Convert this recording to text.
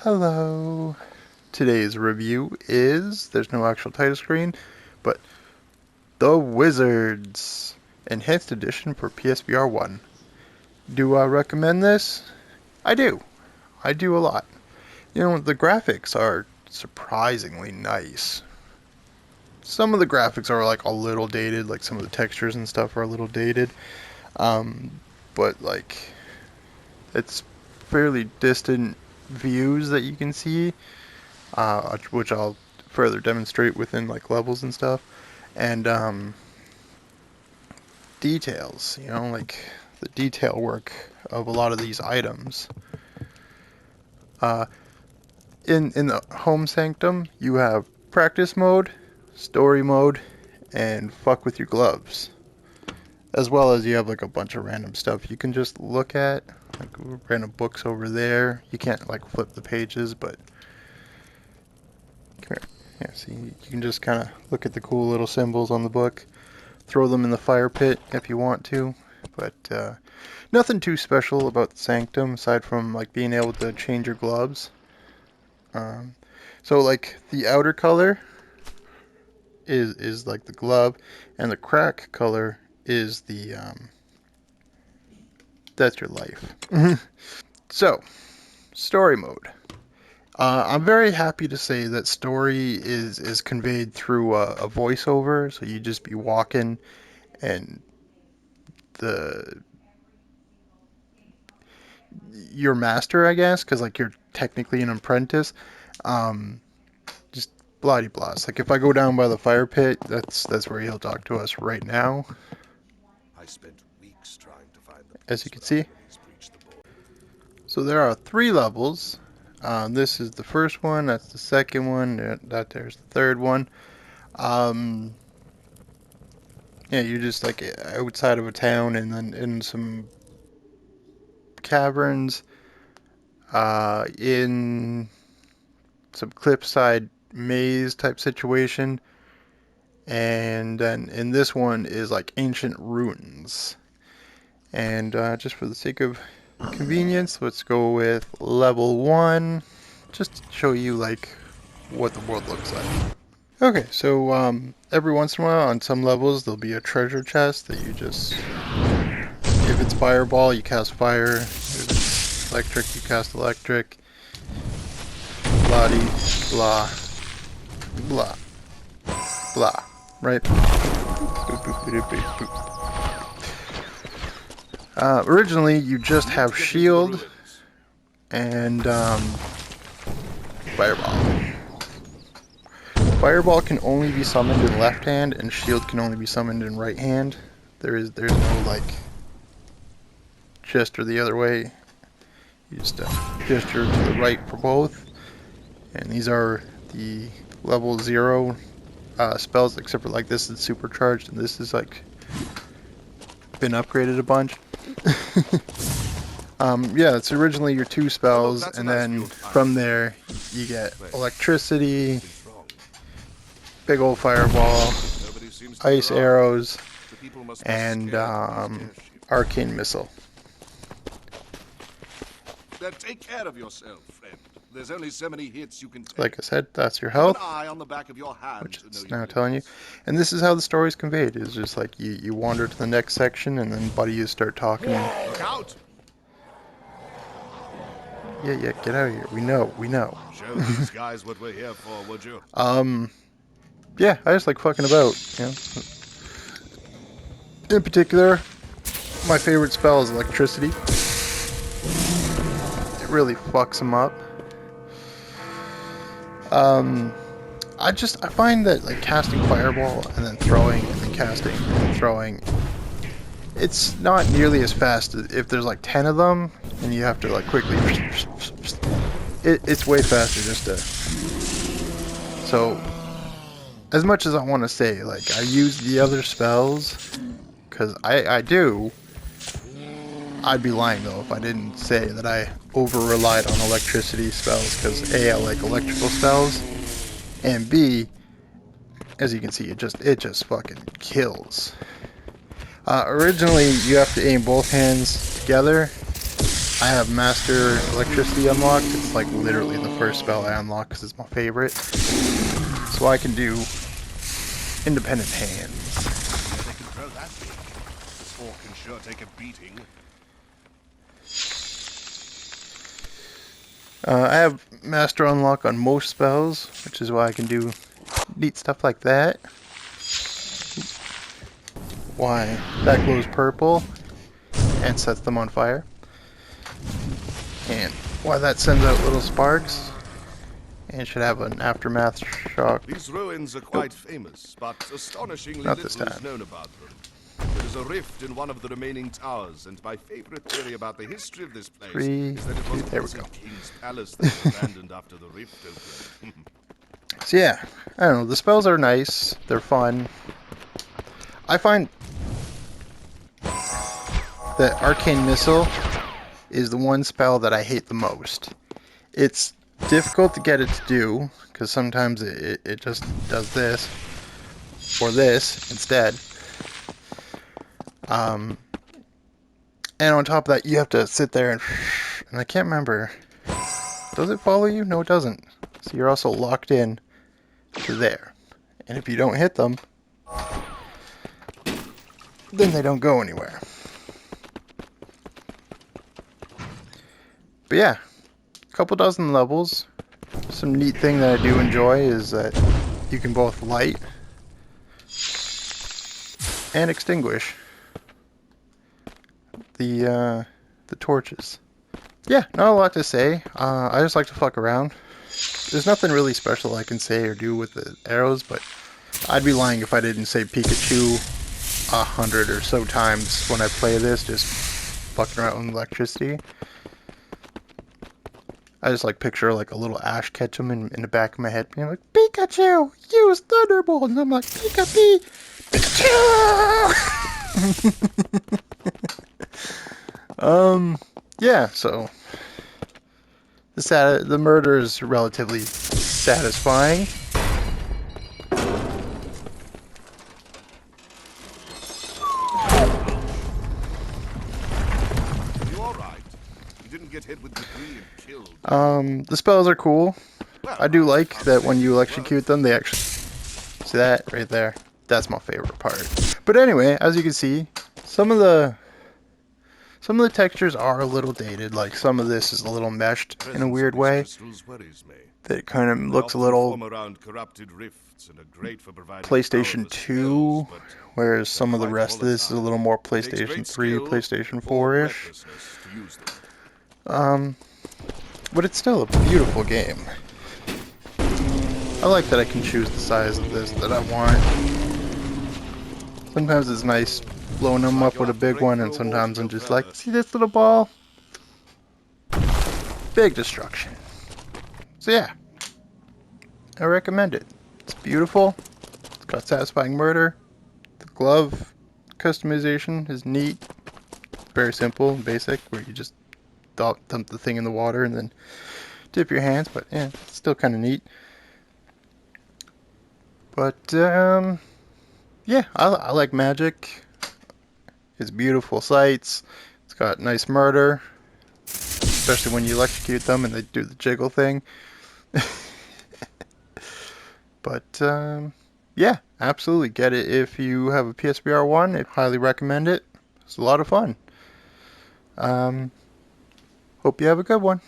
Hello. Today's review is, there's no actual title screen, but The Wizards, Enhanced Edition for PSVR 1. Do I recommend this? I do. I do a lot. You know, the graphics are surprisingly nice. Some of the graphics are like a little dated, like some of the textures and stuff are a little dated. But like, it's fairly distant views that you can see, which I'll further demonstrate within like levels and stuff, and details, you know, like the detail work of a lot of these items. In the home sanctum, you have practice mode, story mode, and fuck with your gloves, as well as you have like a bunch of random stuff you can just look at, like random books over there. You can't like flip the pages, but come here. Yeah, see, you can just kind of look at the cool little symbols on the book, throw them in the fire pit if you want to, but nothing too special about the sanctum aside from like being able to change your gloves. So like the outer color is like the glove, and the crack color is the that's your life. So, story mode. I'm very happy to say that story is conveyed through a voiceover, so you just be walking, and your master, I guess, because like you're technically an apprentice, just blah de blah. Like if I go down by the fire pit, that's where he'll talk to us right now. I spent weeks trying to find the As you can see. breached the border. So there are 3 levels. This is the first one. That's the second one. There's the third one. Yeah, you're just like outside of a town, and then in some caverns, in some cliffside maze type situation, and then in this one is like ancient ruins. And just for the sake of convenience, let's go with level 1, just to show you like what the world looks like. Okay, so every once in a while on some levels there'll be a treasure chest that you just, if it's fireball you cast fire, if it's electric you cast electric, blah blah blah blah, right? Boop, boop, boop, boop, boop. Originally you just have shield and fireball. Fireball can only be summoned in left hand, and shield can only be summoned in right hand. There's no like gesture the other way. You just gesture to the right for both. And these are the level 0 spells, except for like this is supercharged, and this is like been upgraded a bunch. Yeah, it's originally your 2 spells, and then from there you get electricity, big old fireball, ice arrows, and arcane missile. Then take care of yourself, friend. There's only so many hits you can take. Like I said, that's your health, Keep an eye on the back of your hand, which it's now telling you. And this is how the story is conveyed. It's just like you wander to the next section, and then buddies start talking. Look out! Yeah, get out of here. We know. Show these guys what we're here for, would you? Yeah, I just like fucking about, you know. In particular, my favorite spell is electricity. It really fucks them up. I find that like casting fireball and then throwing and then casting and throwing, it's not nearly as fast as if there's like 10 of them and you have to like quickly. It's way faster just to. So, as much as I want to say, like, I use the other spells, because I do, I'd be lying, though, if I didn't say that I over-relied on electricity spells, because A, I like electrical spells, and B, as you can see, it just fucking kills. Originally, you have to aim both hands together, I have Master Electricity unlocked. It's like literally the first spell I unlock because it's my favorite. So I can do independent hands. Yeah, they can throw that thing. This orc can sure take a beating. I have Master unlock on most spells, which is why I can do neat stuff like that. Why that glows purple and sets them on fire. And why that sends out little sparks and should have an aftermath shock. These ruins are quite famous, but astonishingly Not this little is time. known about them. There is a rift in one of the remaining towers, and my favorite theory about the history of this place 3, is that it 2, was there we once a go. king's palace that was abandoned after the rift opened. So yeah, I don't know, the spells are nice, they're fun. I find that Arcane Missile is the one spell that I hate the most. It's difficult to get it to do, because sometimes it just does this, or this instead. And on top of that, you have to sit there and I can't remember. Does it follow you? No, it doesn't. So you're also locked in to there. And if you don't hit them, then they don't go anywhere. But yeah, a couple dozen levels. Some neat thing that I do enjoy is that you can both light and extinguish the torches. Yeah, not a lot to say. I just like to fuck around. There's nothing really special I can say or do with the arrows, but I'd be lying if I didn't say Pikachu 100 or so times when I play this, just fucking around with electricity. I just like picture like a little Ash Ketchum in the back of my head being like, Pikachu, use Thunderbolt! And I'm like, Pikachu! Yeah, so the murder is relatively satisfying. You all right? You didn't get hit with debris and killed. The spells are cool. Well, I do like found that when you something execute them, they actually see that right there. That's my favorite part. But anyway, as you can see, some of the textures are a little dated. Like some of this is a little meshed in a Presence of weird these way. crystals worries me. That it kind of They looks a often little form around corrupted rifts and are great for providing PlayStation power for 2, spells, but whereas they're some of the quite rest of this is a volatile. little more It takes PlayStation great 3, skill PlayStation or 4-ish. recklessness to use them. But it's still a beautiful game. I like that I can choose the size of this that I want. Sometimes it's nice blowing them Like up you'll with a have to big break one, through and a wall to sometimes I'm go just further. like, see this little ball? Big destruction. So yeah, I recommend it. It's beautiful. It's got satisfying murder. The glove customization is neat. Very simple and basic, where you just dump the thing in the water and then dip your hands. But yeah, it's still kind of neat. But yeah, I like Magic. It's beautiful sights. It's got nice murder, especially when you electrocute them and they do the jiggle thing. But yeah, absolutely get it if you have a PSVR 1. I highly recommend it. It's a lot of fun. Um, hope you have a good one.